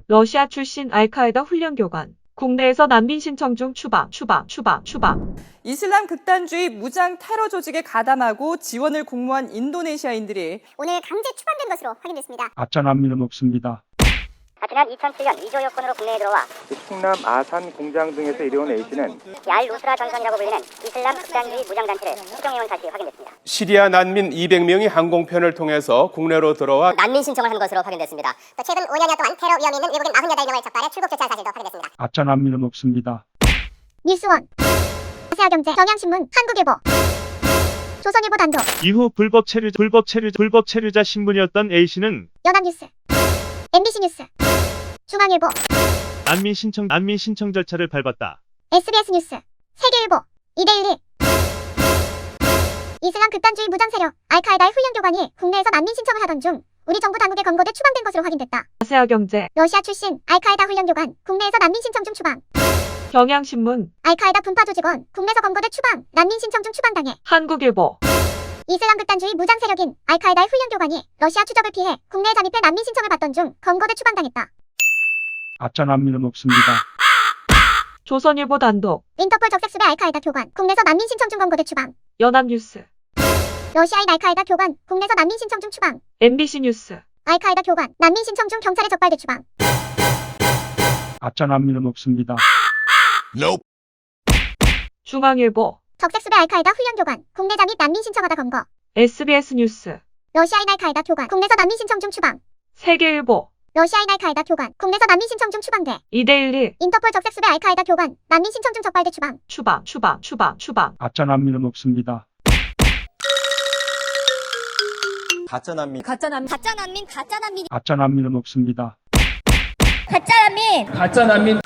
러시아 출신 알카에다 훈련교관. 국내에서 난민 신청 중 추방. 이슬람 극단주의 무장 테러 조직에 가담하고 지원을 공모한 인도네시아인들이 오늘 강제 추방된 것으로 확인됐습니다. 가짜 난민은 없습니다. 지난 2007년 위조 여권으로 국내에 들어와 충남 아산 공장 등에서 이뤄온 A씨는 얄루스라 전선이라고 불리는 이슬람 극단주의 무장단체를 수정해온 사실이 확인됐습니다. 시리아 난민 200명이 항공편을 통해서 국내로 들어와 난민 신청을 한 것으로 확인됐습니다. 또 최근 5년여 동안 테러 위험이 있는 외국인 48명을 적발해 출국 조치한 사실도 확인됐습니다. 가짜 난민은 없습니다. 뉴스원, 아시아경제, 경향신문, 한국일보, 조선일보 단독, 이후 불법 체류자 신분이었던 A씨는 연합뉴스, MBC 뉴스, 중앙일보, 난민 신청 절차를 밟았다. SBS 뉴스, 세계일보, 이데일리. 이슬람 극단주의 무장 세력 알카에다의 훈련교관이 국내에서 난민 신청을 하던 중 우리 정부 당국에 검거돼 추방된 것으로 확인됐다. 아세아경제. 러시아 출신 알카에다 훈련교관 국내에서 난민 신청 중 추방. 경향신문. 알카에다 분파 조직원 국내에서 검거돼 추방. 난민 신청 중 추방당해. 한국일보. 이슬람 극단주의 무장 세력인 알카에다의 훈련교관이 러시아 추적을 피해 국내에 잠입해 난민 신청을 받던 중 검거돼 추방당했다. 가짜 난민은 없습니다. 조선일보 단독. 인터폴 적색수배 알카에다 교관 국내에서 난민 신청 중 검거돼 추방. 연합뉴스. 러시아인 알카에다 교관 국내에서 난민 신청 중 추방. MBC 뉴스. 알카에다 교관 난민 신청 중 경찰에 적발돼 추방. 가짜 난민은 없습니다. 중앙일보. 적색수배 알카에다 훈련교관 국내 잠입 난민 신청하다 검거. SBS 뉴스. 러시아인 알카에다 교관 국내에서 난민 신청 중 추방. 세계일보. 러시아인 알카에다 교관 국내에서 난민 신청 중 추방돼. 이데일리. 인터폴 적색수배 알카에다 교관 난민 신청 중 적발돼 추방. 추방. 가짜 난민은 없습니다. 가짜 난민 가짜 난민 가짜 난민은 없습니다. 가짜 난민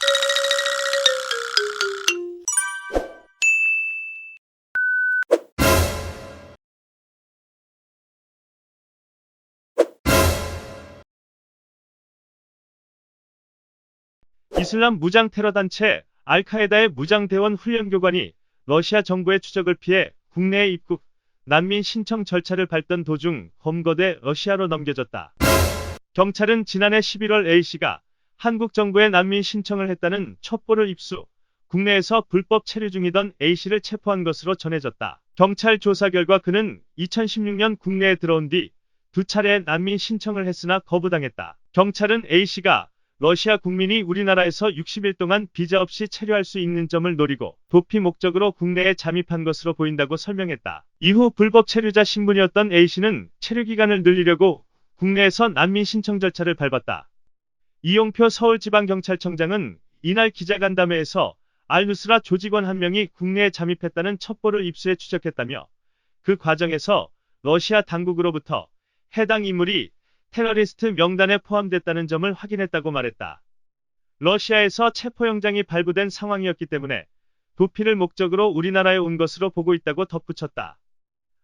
이슬람 무장 테러 단체 알카에다의 무장대원 훈련교관이 러시아 정부의 추적을 피해 국내에 입국, 난민 신청 절차를 밟던 도중 검거돼 러시아로 넘겨졌다. 경찰은 지난해 11월 A씨가 한국 정부에 난민 신청을 했다는 첩보를 입수, 국내에서 불법 체류 중이던 A씨를 체포한 것으로 전해졌다. 경찰 조사 결과 그는 2016년 국내에 들어온 뒤 두 차례 난민 신청을 했으나 거부당했다. 경찰은 A씨가 러시아 국민이 우리나라에서 60일 동안 비자 없이 체류할 수 있는 점을 노리고 도피 목적으로 국내에 잠입한 것으로 보인다고 설명했다. 이후 불법 체류자 신분이었던 A씨는 체류 기간을 늘리려고 국내에서 난민 신청 절차를 밟았다. 이용표 서울지방경찰청장은 이날 기자간담회에서 알누스라 조직원 한 명이 국내에 잠입했다는 첩보를 입수해 추적했다며 그 과정에서 러시아 당국으로부터 해당 인물이 테러리스트 명단에 포함됐다는 점을 확인했다고 말했다. 러시아에서 체포영장이 발부된 상황이었기 때문에 도피를 목적으로 우리나라에 온 것으로 보고 있다고 덧붙였다.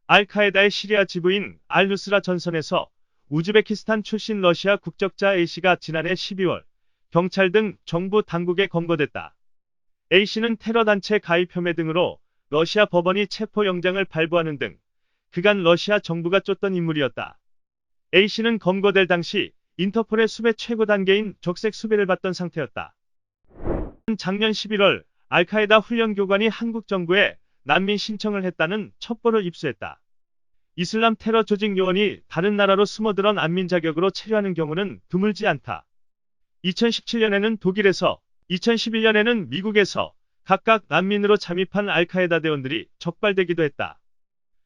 알카에다의 시리아 지부인 알누스라 전선에서 우즈베키스탄 출신 러시아 국적자 A씨가 지난해 12월 경찰 등 정부 당국에 검거됐다. A씨는 테러단체 가입 혐의 등으로 러시아 법원이 체포영장을 발부하는 등 그간 러시아 정부가 쫓던 인물이었다. A씨는 검거될 당시 인터폴의 수배 최고 단계인 적색 수배를 받던 상태였다. 작년 11월 알카에다 훈련교관이 한국 정부에 난민 신청을 했다는 첩보를 입수했다. 이슬람 테러 조직 요원이 다른 나라로 숨어들어 난민 자격으로 체류하는 경우는 드물지 않다. 2017년에는 독일에서, 2011년에는 미국에서 각각 난민으로 잠입한 알카에다 대원들이 적발되기도 했다.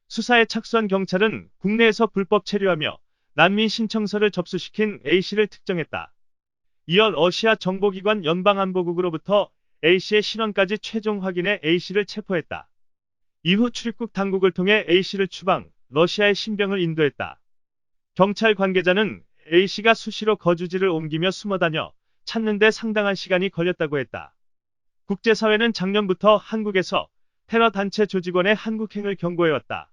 수사에 착수한 경찰은 국내에서 불법 체류하며 난민 신청서를 접수시킨 A씨를 특정했다. 이어 러시아 정보기관 연방안보국으로부터 A씨의 신원까지 최종 확인해 A씨를 체포했다. 이후 출입국 당국을 통해 A씨를 추방, 러시아의 신병을 인도했다. 경찰 관계자는 A씨가 수시로 거주지를 옮기며 숨어다녀 찾는 데 상당한 시간이 걸렸다고 했다. 국제사회는 작년부터 한국에서 테러 단체 조직원의 한국행을 경고해왔다.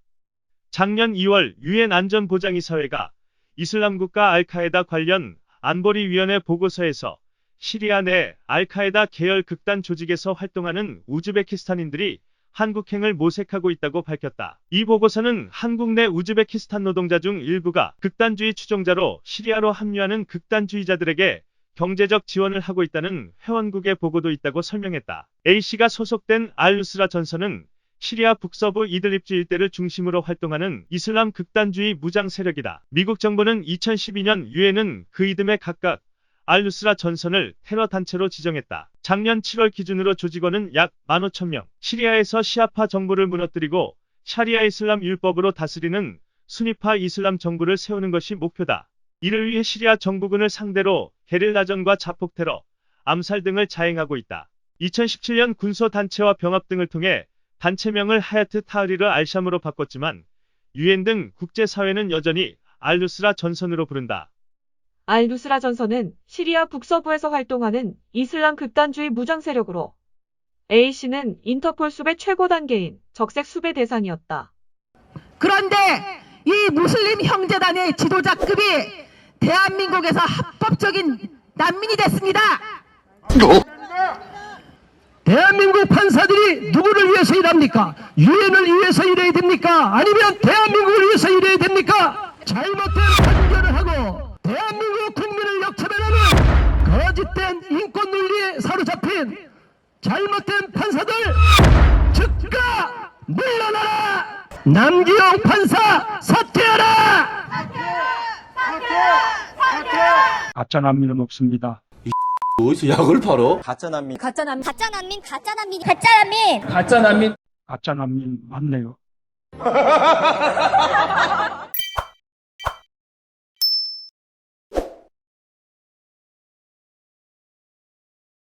작년 2월 유엔 안전보장이사회가 이슬람국가 알카에다 관련 안보리위원회 보고서에서 시리아 내 알카에다 계열 극단 조직에서 활동하는 우즈베키스탄인들이 한국행을 모색하고 있다고 밝혔다. 이 보고서는 한국 내 우즈베키스탄 노동자 중 일부가 극단주의 추종자로 시리아로 합류하는 극단주의자들에게 경제적 지원을 하고 있다는 회원국의 보고도 있다고 설명했다. A씨가 소속된 알-누스라 전선은 시리아 북서부 이들립주 일대를 중심으로 활동하는 이슬람 극단주의 무장 세력이다. 미국 정부는 2012년 유엔은 그 이듬해 각각 알-누스라 전선을 테러 단체로 지정했다. 작년 7월 기준으로 조직원은 약 15,000명. 시리아에서 시아파 정부를 무너뜨리고 샤리아 이슬람 율법으로 다스리는 수니파 이슬람 정부를 세우는 것이 목표다. 이를 위해 시리아 정부군을 상대로 게릴라전과 자폭 테러, 암살 등을 자행하고 있다. 2017년 군소단체와 병합 등을 통해 단체명을 하야트 타흐리르 알샴으로 바꿨지만 유엔 등 국제사회는 여전히 알-누스라 전선으로 부른다. 알-누스라 전선은 시리아 북서부에서 활동하는 이슬람 극단주의 무장 세력으로 A씨는 인터폴 수배 최고 단계인 적색 수배 대상이었다. 그런데 이 무슬림 형제단의 지도자급이 대한민국에서 합법적인 난민이 됐습니다. 대한민국 판사들이 누구를 위해서 일합니까? 유엔을 위해서 일해야 됩니까? 아니면 대한민국을 위해서 일해야 됩니까? 잘못된 판결을 하고 대한민국 국민을 역차별하는 거짓된 인권 논리에 사로잡힌 잘못된 판사들 즉각 물러나라! 남기영 판사 사퇴하라! 가짜 난민은 없습니다. 어디서 약을 팔어? 가짜 난민. 가짜 난민, 가짜 난민, 가짜 난민, 가짜 난민. 가짜 난민. 가짜 난민 맞네요.